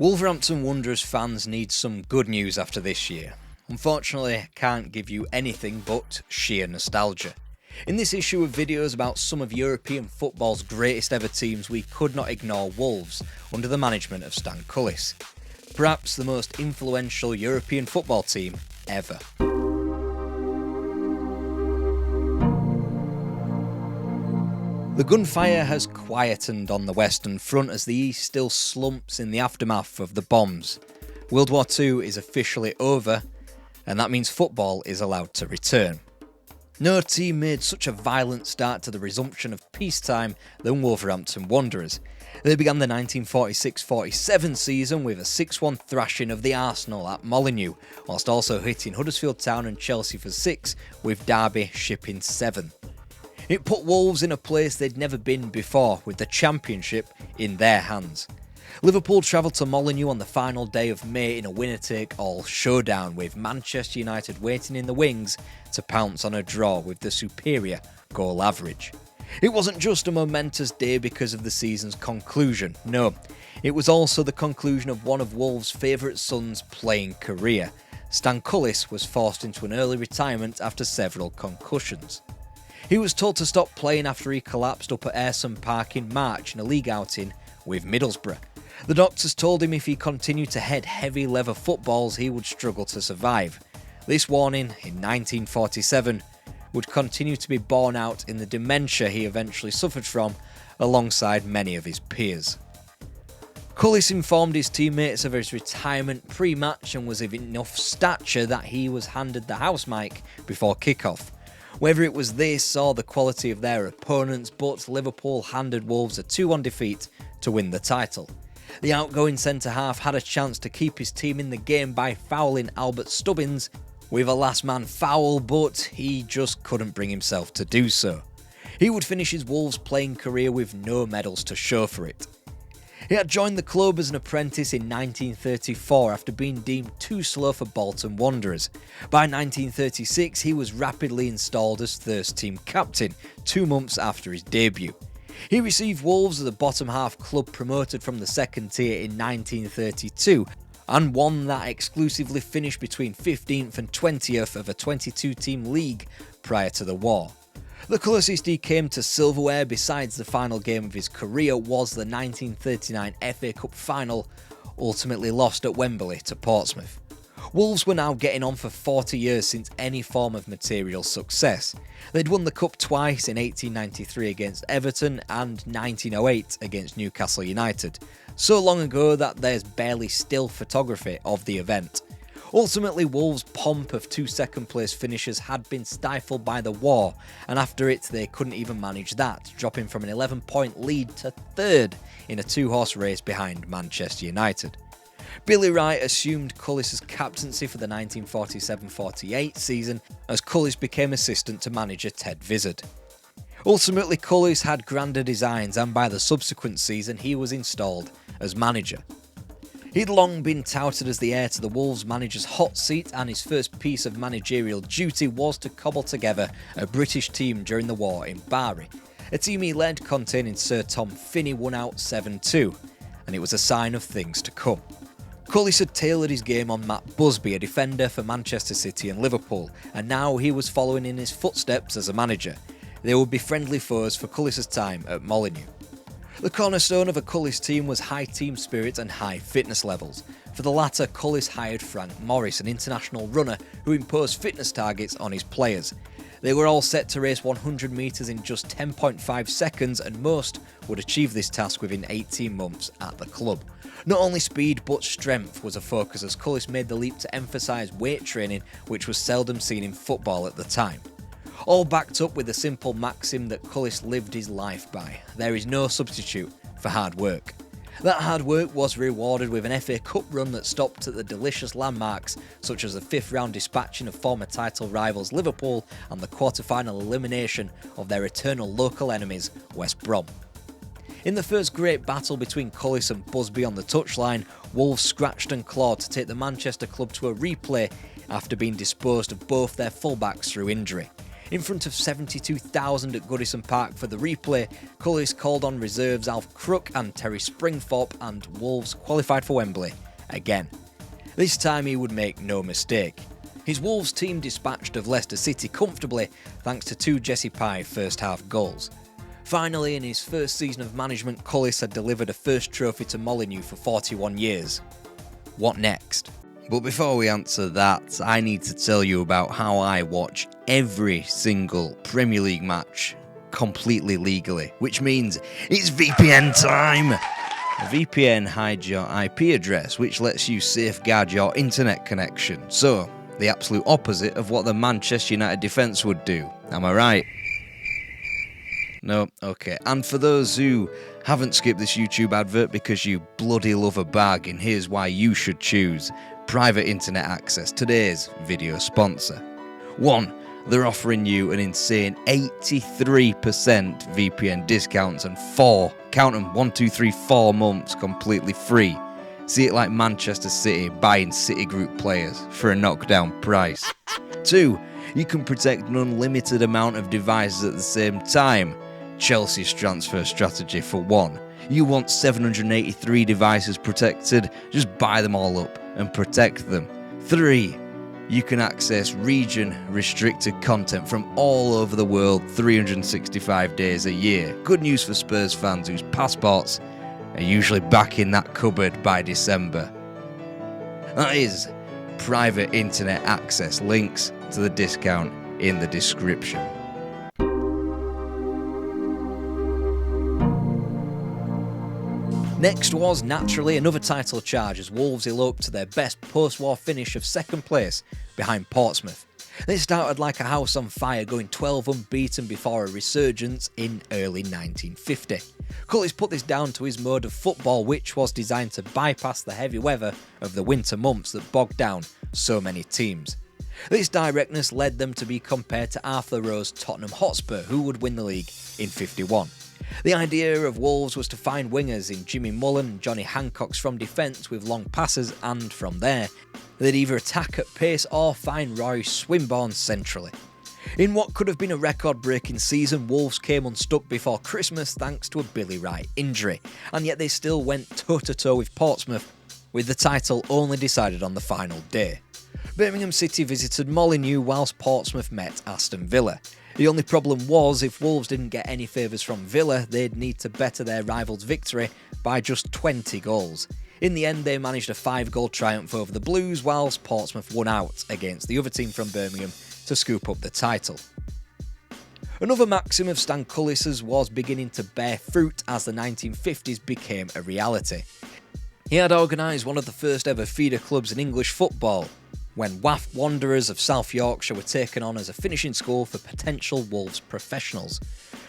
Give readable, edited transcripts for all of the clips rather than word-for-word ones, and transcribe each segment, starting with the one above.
Wolverhampton Wanderers fans need some good news after this year. Unfortunately, I can't give you anything but sheer nostalgia. In this issue of videos about some of European football's greatest ever teams, we could not ignore Wolves under the management of Stan Cullis. Perhaps the most influential European football team ever. The gunfire has quietened on the Western Front as the East still slumps in the aftermath of the bombs. World War II is officially over, and that means football is allowed to return. No team made such a violent start to the resumption of peacetime than Wolverhampton Wanderers. They began the 1946-47 season with a 6-1 thrashing of the Arsenal at Molineux, whilst also hitting Huddersfield Town and Chelsea for 6, with Derby shipping 7. It put Wolves in a place they'd never been before, with the championship in their hands. Liverpool travelled to Molineux on the final day of May in a winner-take-all showdown, with Manchester United waiting in the wings to pounce on a draw with the superior goal average. It wasn't just a momentous day because of the season's conclusion, no, it was also the conclusion of one of Wolves' favourite sons' playing career. Stan Cullis was forced into an early retirement after several concussions. He was told to stop playing after he collapsed up at Ayresome Park in March in a league outing with Middlesbrough. The doctors told him if he continued to head heavy leather footballs he would struggle to survive. This warning, in 1947, would continue to be borne out in the dementia he eventually suffered from, alongside many of his peers. Cullis informed his teammates of his retirement pre-match and was of enough stature that he was handed the house mic before kick-off. Whether it was this or the quality of their opponents, but Liverpool handed Wolves a 2-1 defeat to win the title. The outgoing centre-half had a chance to keep his team in the game by fouling Albert Stubbins with a last-man foul, but he just couldn't bring himself to do so. He would finish his Wolves playing career with no medals to show for it. He had joined the club as an apprentice in 1934 after being deemed too slow for Bolton Wanderers. By 1936 he was rapidly installed as first team captain, 2 months after his debut. He received Wolves as a bottom half club promoted from the second tier in 1932 and one that exclusively finished between 15th and 20th of a 22-team league prior to the war. The closest he came to silverware besides the final game of his career was the 1939 FA Cup final, ultimately lost at Wembley to Portsmouth. Wolves were now getting on for 40 years since any form of material success. They'd won the Cup twice, in 1893 against Everton and 1908 against Newcastle United, so long ago that there's barely still photography of the event. Ultimately, Wolves' pomp of 2 second-place finishes had been stifled by the war, and after it they couldn't even manage that, dropping from an 11-point lead to 3rd in a 2-horse race behind Manchester United. Billy Wright assumed Cullis' captaincy for the 1947-48 season as Cullis became assistant to manager Ted Vizard. Ultimately, Cullis had grander designs, and by the subsequent season he was installed as manager. He'd long been touted as the heir to the Wolves manager's hot seat, and his first piece of managerial duty was to cobble together a British team during the war in Bari. A team he led, containing Sir Tom Finney, won out 7-2, and it was a sign of things to come. Cullis had tailored his game on Matt Busby, a defender for Manchester City and Liverpool, and now he was following in his footsteps as a manager. They would be friendly foes for Cullis' time at Molineux. The cornerstone of a Cullis team was high team spirit and high fitness levels. For the latter, Cullis hired Frank Morris, an international runner who imposed fitness targets on his players. They were all set to race 100 metres in just 10.5 seconds, and most would achieve this task within 18 months at the club. Not only speed but strength was a focus as Cullis made the leap to emphasise weight training, which was seldom seen in football at the time. All backed up with the simple maxim that Cullis lived his life by: there is no substitute for hard work. That hard work was rewarded with an FA Cup run that stopped at the delicious landmarks such as the 5th round dispatching of former title rivals Liverpool and the quarter-final elimination of their eternal local enemies West Brom. In the first great battle between Cullis and Busby on the touchline, Wolves scratched and clawed to take the Manchester club to a replay after being disposed of both their fullbacks through injury. In front of 72,000 at Goodison Park for the replay, Cullis called on reserves Alf Crook and Terry Springthorpe, and Wolves qualified for Wembley again. This time he would make no mistake. His Wolves team dispatched of Leicester City comfortably thanks to 2 Jesse Pye first half goals. Finally, in his first season of management, Cullis had delivered a first trophy to Molineux for 41 years. What next? But before we answer that, I need to tell you about how I watch every single Premier League match completely legally, which means it's VPN time! A VPN hides your IP address, which lets you safeguard your internet connection. So, the absolute opposite of what the Manchester United defence would do. Am I right? No? Okay. And for those who haven't skipped this YouTube advert because you bloody love a bargain, here's why you should choose Private Internet Access, today's video sponsor. 1. They're offering you an insane 83% VPN discounts and 4, count them, 1, 2, 3, 4 months completely free. See it like Manchester City buying City Group players for a knockdown price. 2. You can protect an unlimited amount of devices at the same time. Chelsea's transfer strategy for 1. You want 783 devices protected, just buy them all up and protect them. 3. You can access region-restricted content from all over the world 365 days a year. Good news for Spurs fans whose passports are usually back in that cupboard by December. That is Private Internet Access. Links to the discount in the description. Next was, naturally, another title charge as Wolves eloped to their best post-war finish of second place behind Portsmouth. They started like a house on fire, going 12 unbeaten before a resurgence in early 1950. Cullis put this down to his mode of football, which was designed to bypass the heavy weather of the winter months that bogged down so many teams. This directness led them to be compared to Arthur Rowe's Tottenham Hotspur, who would win the league in 51. The idea of Wolves was to find wingers in Jimmy Mullen and Johnny Hancock's from defence with long passes, and from there, they'd either attack at pace or find Roy Swinburne centrally. In what could have been a record-breaking season, Wolves came unstuck before Christmas thanks to a Billy Wright injury, and yet they still went toe-to-toe with Portsmouth, with the title only decided on the final day. Birmingham City visited Molineux whilst Portsmouth met Aston Villa. The only problem was, if Wolves didn't get any favours from Villa, they'd need to better their rivals' victory by just 20 goals. In the end, they managed a 5-goal triumph over the Blues, whilst Portsmouth won out against the other team from Birmingham to scoop up the title. Another maxim of Stan Cullis's was beginning to bear fruit as the 1950s became a reality. He had organised one of the first ever feeder clubs in English football, when Wolverhampton Wanderers of South Yorkshire were taken on as a finishing school for potential Wolves professionals.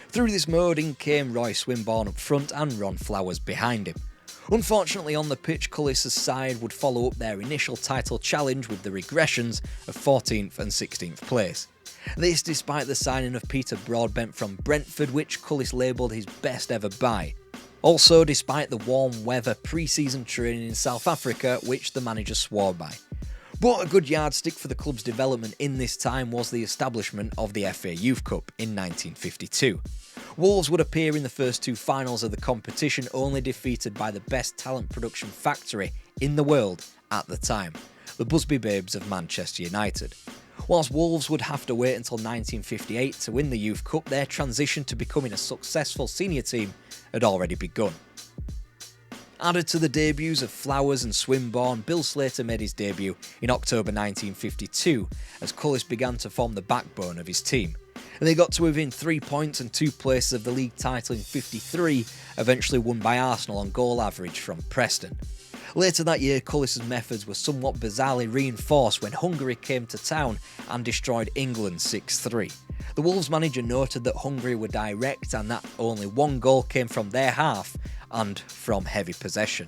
Through this mode in came Roy Swinburne up front and Ron Flowers behind him. Unfortunately, on the pitch, Cullis' side would follow up their initial title challenge with the regressions of 14th and 16th place. This despite the signing of Peter Broadbent from Brentford, which Cullis labelled his best ever buy. Also, despite the warm weather pre-season training in South Africa, which the manager swore by. But a good yardstick for the club's development in this time was the establishment of the FA Youth Cup in 1952. Wolves would appear in the first 2 finals of the competition, only defeated by the best talent production factory in the world at the time, the Busby Babes of Manchester United. Whilst Wolves would have to wait until 1958 to win the Youth Cup, their transition to becoming a successful senior team had already begun. Added to the debuts of Flowers and Swinburne, Bill Slater made his debut in October 1952 as Cullis began to form the backbone of his team. And they got to within 3 points and 2 places of the league title in 53, eventually won by Arsenal on goal average from Preston. Later that year, Cullis' methods were somewhat bizarrely reinforced when Hungary came to town and destroyed England 6-3. The Wolves manager noted that Hungary were direct and that only 1 goal came from their half and from heavy possession.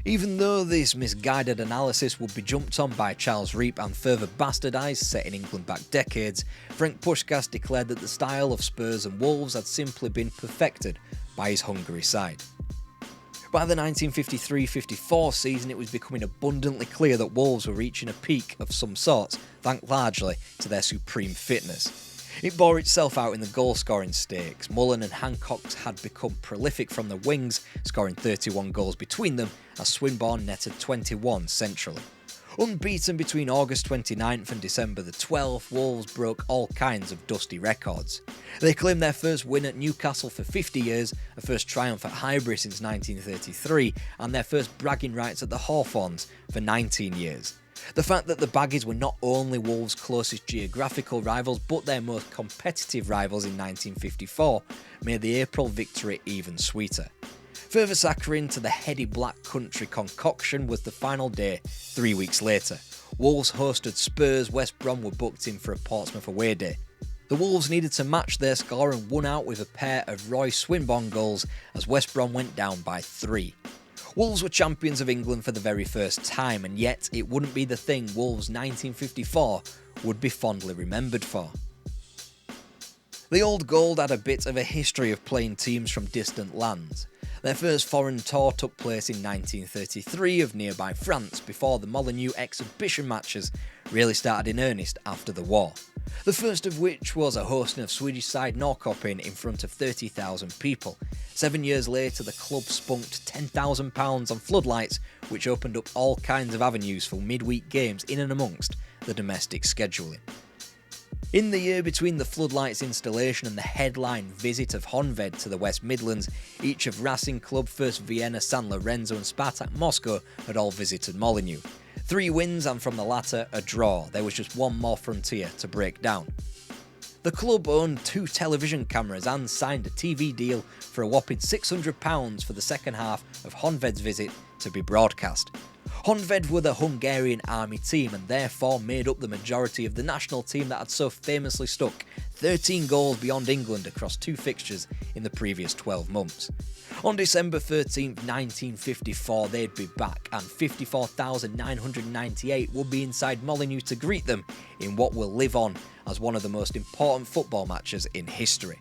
Even though this misguided analysis would be jumped on by Charles Reap and further bastardised, setting England back decades, Frank Puskas declared that the style of Spurs and Wolves had simply been perfected by his Hungary side. By the 1953-54 season, it was becoming abundantly clear that Wolves were reaching a peak of some sort, thanks largely to their supreme fitness. It bore itself out in the goal-scoring stakes. Mullen and Hancock's had become prolific from the wings, scoring 31 goals between them, as Swinburne netted 21 centrally. Unbeaten between August 29th and December the 12th, Wolves broke all kinds of dusty records. They claimed their first win at Newcastle for 50 years, a first triumph at Highbury since 1933, and their first bragging rights at the Hawthorns for 19 years. The fact that the Baggies were not only Wolves' closest geographical rivals but their most competitive rivals in 1954 made the April victory even sweeter. Further saccharine to the heady Black Country concoction was the final day 3 weeks later. Wolves hosted Spurs, West Brom were booked in for a Portsmouth away day. The Wolves needed to match their score and won out with a pair of Roy Swinburne goals as West Brom went down by 3. Wolves were champions of England for the very first time, and yet it wouldn't be the thing Wolves 1954 would be fondly remembered for. The Old Gold had a bit of a history of playing teams from distant lands. Their first foreign tour took place in 1933 of nearby France before the Molineux exhibition matches really started in earnest after the war. The first of which was a hosting of Swedish side Norrköping in front of 30,000 people. 7 years later, the club spunked £10,000 on floodlights, which opened up all kinds of avenues for midweek games in and amongst the domestic scheduling. In the year between the floodlights installation and the headline visit of Honved to the West Midlands, each of Racing Club, First Vienna, San Lorenzo and Spartak Moscow had all visited Molineux. 3 wins and from the latter, a draw. There was just one more frontier to break down. The club owned 2 television cameras and signed a TV deal for a whopping £600 for the second half of Honved's visit to be broadcast. Honved were the Hungarian army team and therefore made up the majority of the national team that had so famously stuck 13 goals beyond England across 2 fixtures in the previous 12 months. On December 13th, 1954, they'd be back and 54,998 would be inside Molineux to greet them in what will live on as one of the most important football matches in history.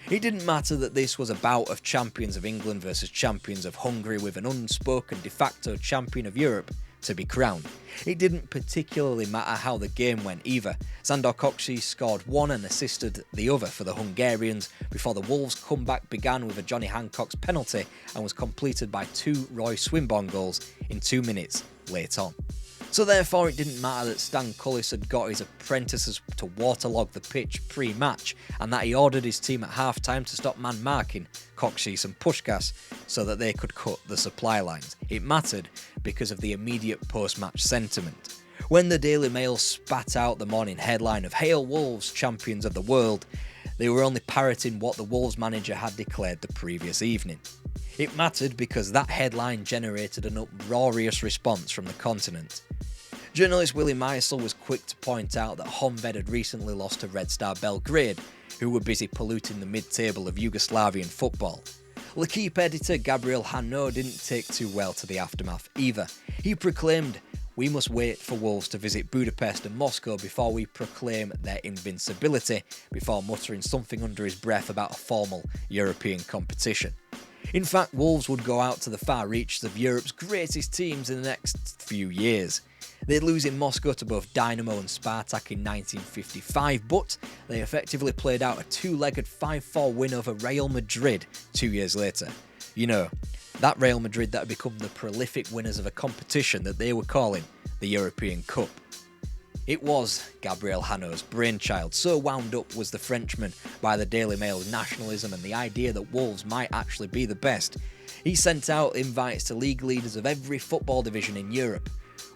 It didn't matter that this was a bout of champions of England versus champions of Hungary with an unspoken de facto champion of Europe to be crowned. It didn't particularly matter how the game went either. Sandor Kocsis scored one and assisted the other for the Hungarians before the Wolves' comeback began with a Johnny Hancock's penalty and was completed by 2 Roy Swinburne goals in 2 minutes late on. So therefore it didn't matter that Stan Cullis had got his apprentices to waterlog the pitch pre-match and that he ordered his team at half-time to stop man-marking Kocsis and Puskás so that they could cut the supply lines. It mattered because of the immediate post-match sentiment. When the Daily Mail spat out the morning headline of "Hail Wolves, Champions of the World," they were only parroting what the Wolves manager had declared the previous evening. It mattered because that headline generated an uproarious response from the continent. Journalist Willie Meisel was quick to point out that Honved had recently lost to Red Star Belgrade, who were busy polluting the mid-table of Yugoslavian football. L'Equipe editor Gabriel Hano didn't take too well to the aftermath either. He proclaimed, "We must wait for Wolves to visit Budapest and Moscow before we proclaim their invincibility," before muttering something under his breath about a formal European competition. In fact, Wolves would go out to the far reaches of Europe's greatest teams in the next few years. They'd lose in Moscow to both Dynamo and Spartak in 1955, but they effectively played out a 2-legged 5-4 win over Real Madrid 2 years later. You know, that Real Madrid that had become the prolific winners of a competition that they were calling the European Cup. It was Gabriel Hano's brainchild, so wound up was the Frenchman by the Daily Mail's nationalism and the idea that Wolves might actually be the best. He sent out invites to league leaders of every football division in Europe.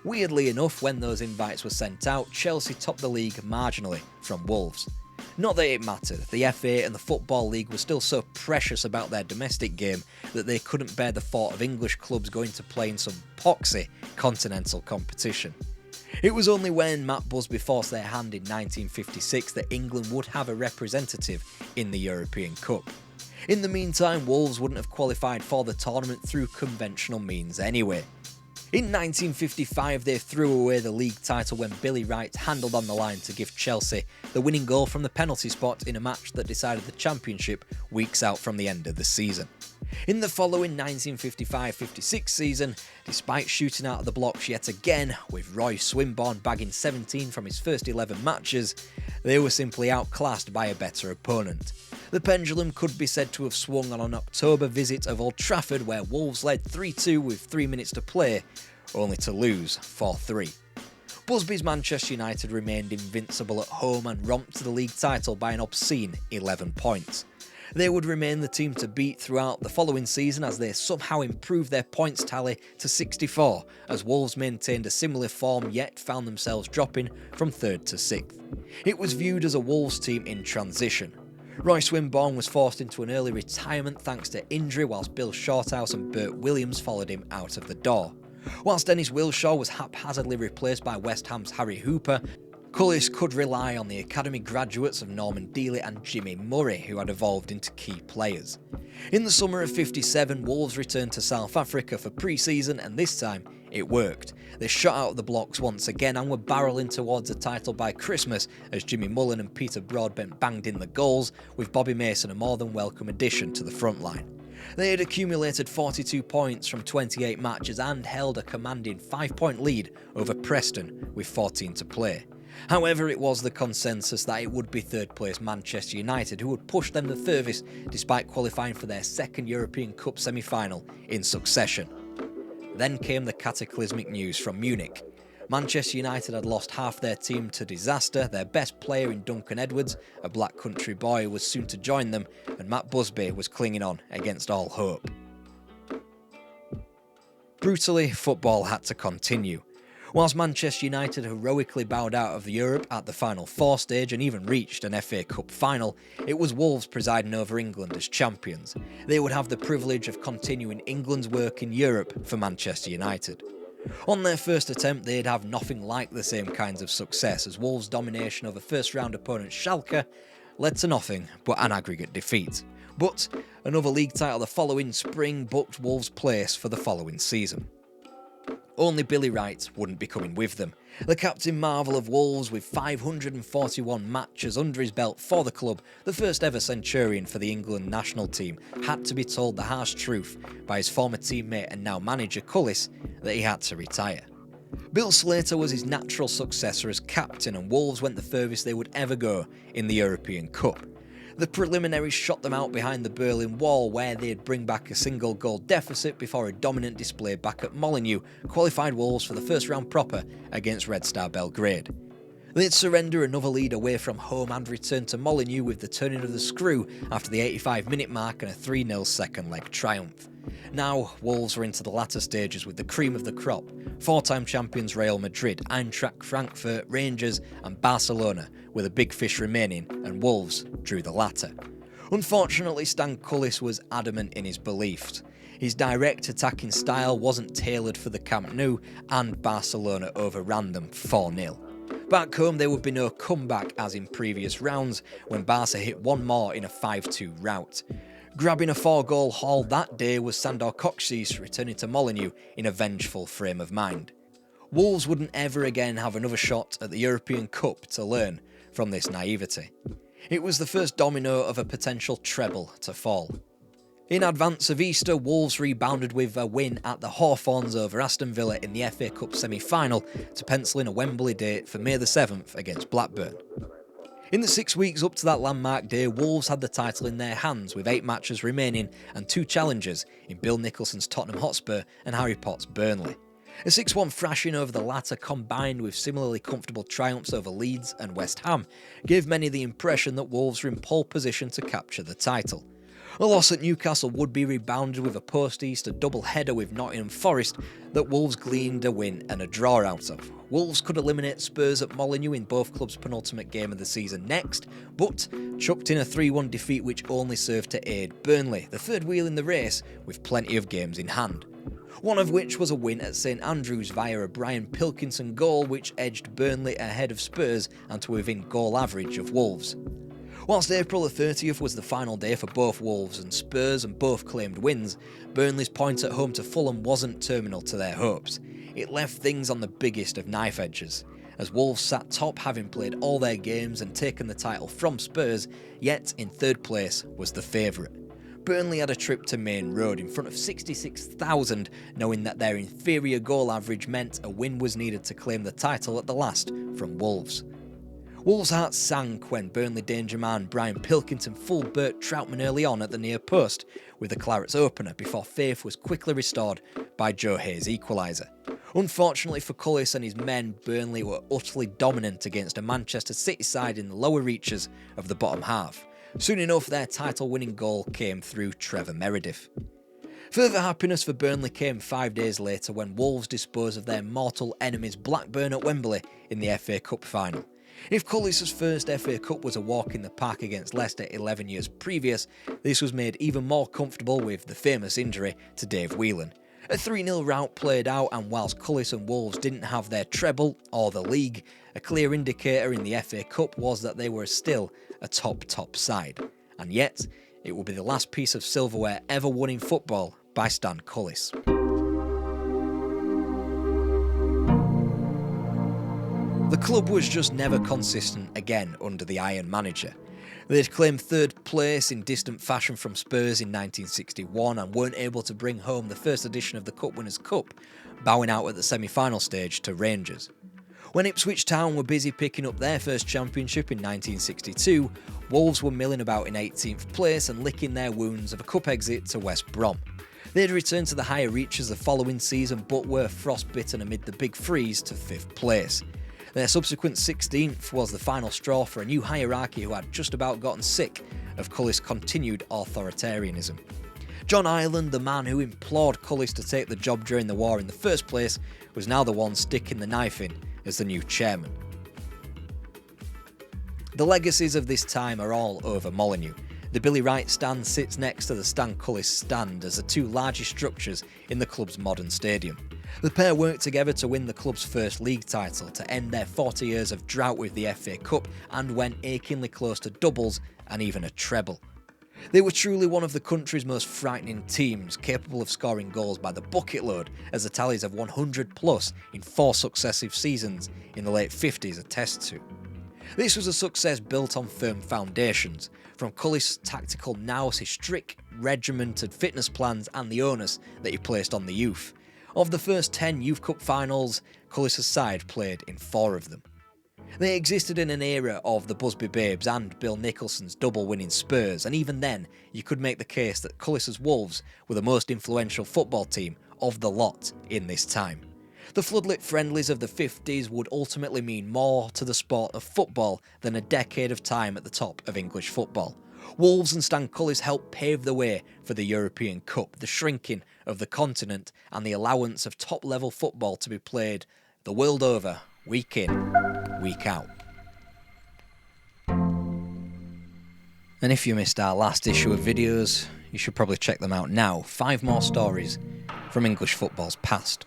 Weirdly enough, when those invites were sent out, Chelsea topped the league marginally from Wolves. Not that it mattered, the FA and the Football League were still so precious about their domestic game that they couldn't bear the thought of English clubs going to play in some poxy continental competition. It was only when Matt Busby forced their hand in 1956 that England would have a representative in the European Cup. In the meantime, Wolves wouldn't have qualified for the tournament through conventional means anyway. In 1955, they threw away the league title when Billy Wright handled on the line to give Chelsea the winning goal from the penalty spot in a match that decided the championship weeks out from the end of the season. In the following 1955-56 season, despite shooting out of the blocks yet again, with Roy Swinburne bagging 17 from his first 11 matches, they were simply outclassed by a better opponent. The pendulum could be said to have swung on an October visit of Old Trafford, where Wolves led 3-2 with 3 minutes to play, only to lose 4-3. Busby's Manchester United remained invincible at home and romped to the league title by an obscene 11 points. They would remain the team to beat throughout the following season as they somehow improved their points tally to 64, as Wolves maintained a similar form yet found themselves dropping from 3rd to 6th. It was viewed as a Wolves team in transition. Roy Swinburne was forced into an early retirement thanks to injury, whilst Bill Shorthouse and Bert Williams followed him out of the door. Whilst Dennis Wilshaw was haphazardly replaced by West Ham's Harry Hooper, Cullis could rely on the academy graduates of Norman Dealey and Jimmy Murray, who had evolved into key players. In the summer of '57, Wolves returned to South Africa for pre-season, and this time it worked. They shot out of the blocks once again and were barrelling towards a title by Christmas as Jimmy Mullen and Peter Broadbent banged in the goals, with Bobby Mason a more than welcome addition to the front line. They had accumulated 42 points from 28 matches and held a commanding 5-point lead over Preston with 14 to play. However, it was the consensus that it would be third place Manchester United who would push them the furthest despite qualifying for their second European Cup semi-final in succession. Then came the cataclysmic news from Munich. Manchester United had lost half their team to disaster, their best player in Duncan Edwards, a black country boy, was soon to join them, and Matt Busby was clinging on against all hope. Brutally, football had to continue. Whilst Manchester United heroically bowed out of Europe at the Final Four stage and even reached an FA Cup final, it was Wolves presiding over England as champions. They would have the privilege of continuing England's work in Europe for Manchester United. On their first attempt, they'd have nothing like the same kinds of success, as Wolves' domination over first-round opponent Schalke led to nothing but an aggregate defeat. But another league title the following spring booked Wolves' place for the following season. Only Billy Wright wouldn't be coming with them. The Captain Marvel of Wolves, with 541 matches under his belt for the club, the first ever centurion for the England national team, had to be told the harsh truth by his former teammate and now manager Cullis that he had to retire. Bill Slater was his natural successor as captain, and Wolves went the furthest they would ever go in the European Cup. The preliminaries shot them out behind the Berlin Wall, where they'd bring back a single goal deficit before a dominant display back at Molineux qualified Wolves for the first round proper against Red Star Belgrade. They'd surrender another lead away from home and return to Molineux with the turning of the screw after the 85-minute mark and a 3-0 second leg triumph. Now, Wolves were into the latter stages with the cream of the crop: four-time champions Real Madrid, Eintracht Frankfurt, Rangers and Barcelona were the big fish remaining, and Wolves drew the latter. Unfortunately, Stan Cullis was adamant in his beliefs. His direct attacking style wasn't tailored for the Camp Nou, and Barcelona overran them 4-0. Back home, there would be no comeback as in previous rounds, when Barca hit one more in a 5-2 rout. Grabbing a 4-goal haul that day was Sandor Kocsis, returning to Molineux in a vengeful frame of mind. Wolves wouldn't ever again have another shot at the European Cup to learn from this naivety. It was the first domino of a potential treble to fall. In advance of Easter, Wolves rebounded with a win at the Hawthorns over Aston Villa in the FA Cup semi-final to pencil in a Wembley date for May the 7th against Blackburn. In the 6 weeks up to that landmark day, Wolves had the title in their hands with 8 matches remaining and 2 challengers in Bill Nicholson's Tottenham Hotspur and Harry Potts' Burnley. A 6-1 thrashing over the latter, combined with similarly comfortable triumphs over Leeds and West Ham, gave many the impression that Wolves were in pole position to capture the title. A loss at Newcastle would be rebounded with a post-Easter double-header with Nottingham Forest that Wolves gleaned a win and a draw out of. Wolves could eliminate Spurs at Molineux in both clubs' penultimate game of the season next, but chucked in a 3-1 defeat which only served to aid Burnley, the third wheel in the race, with plenty of games in hand. One of which was a win at St Andrews via a Brian Pilkinson goal which edged Burnley ahead of Spurs and to within goal average of Wolves. Whilst April the 30th was the final day for both Wolves and Spurs and both claimed wins, Burnley's point at home to Fulham wasn't terminal to their hopes. It left things on the biggest of knife edges, as Wolves sat top having played all their games and taken the title from Spurs, yet in third place was the favourite. Burnley had a trip to Main Road in front of 66,000, knowing that their inferior goal average meant a win was needed to claim the title at the last from Wolves. Wolves' hearts sank when Burnley danger man Brian Pilkington fooled Bert Troutman early on at the near post with the Clarets opener before faith was quickly restored by Joe Hayes' equaliser. Unfortunately for Cullis and his men, Burnley were utterly dominant against a Manchester City side in the lower reaches of the bottom half. Soon enough, their title-winning goal came through Trevor Meredith. Further happiness for Burnley came 5 days later when Wolves disposed of their mortal enemies Blackburn at Wembley in the FA Cup final. If Cullis' first FA Cup was a walk in the park against Leicester 11 years previous, this was made even more comfortable with the famous injury to Dave Whelan. A 3-0 rout played out, and whilst Cullis and Wolves didn't have their treble or the league, a clear indicator in the FA Cup was that they were still a top side. And yet, it would be the last piece of silverware ever won in football by Stan Cullis. The club was just never consistent again under the Iron manager. They'd claimed third place in distant fashion from Spurs in 1961 and weren't able to bring home the first edition of the Cup Winners' Cup, bowing out at the semi-final stage to Rangers. When Ipswich Town were busy picking up their first championship in 1962, Wolves were milling about in 18th place and licking their wounds of a cup exit to West Brom. They'd returned to the higher reaches the following season but were frostbitten amid the big freeze to 5th place. Their subsequent 16th was the final straw for a new hierarchy who had just about gotten sick of Cullis' continued authoritarianism. John Ireland, the man who implored Cullis to take the job during the war in the first place, was now the one sticking the knife in as the new chairman. The legacies of this time are all over Molineux. The Billy Wright stand sits next to the Stan Cullis stand as the two largest structures in the club's modern stadium. The pair worked together to win the club's first league title, to end their 40 years of drought with the FA Cup, and went achingly close to doubles and even a treble. They were truly one of the country's most frightening teams, capable of scoring goals by the bucket load, as the tallies of 100 plus in 4 successive seasons in the late 50s attest to. This was a success built on firm foundations, from Cullis' tactical nous, his strict, regimented fitness plans and the onus that he placed on the youth. Of the first 10 Youth Cup finals, Cullis' side played in 4 of them. They existed in an era of the Busby Babes and Bill Nicholson's double-winning Spurs, and even then, you could make the case that Cullis' Wolves were the most influential football team of the lot in this time. The floodlit friendlies of the 50s would ultimately mean more to the sport of football than a decade of time at the top of English football. Wolves and Stan Cullis helped pave the way for the European Cup, the shrinking of the continent, and the allowance of top-level football to be played the world over, week in, week out. And if you missed our last issue of videos, you should probably check them out now. 5 more stories from English football's past.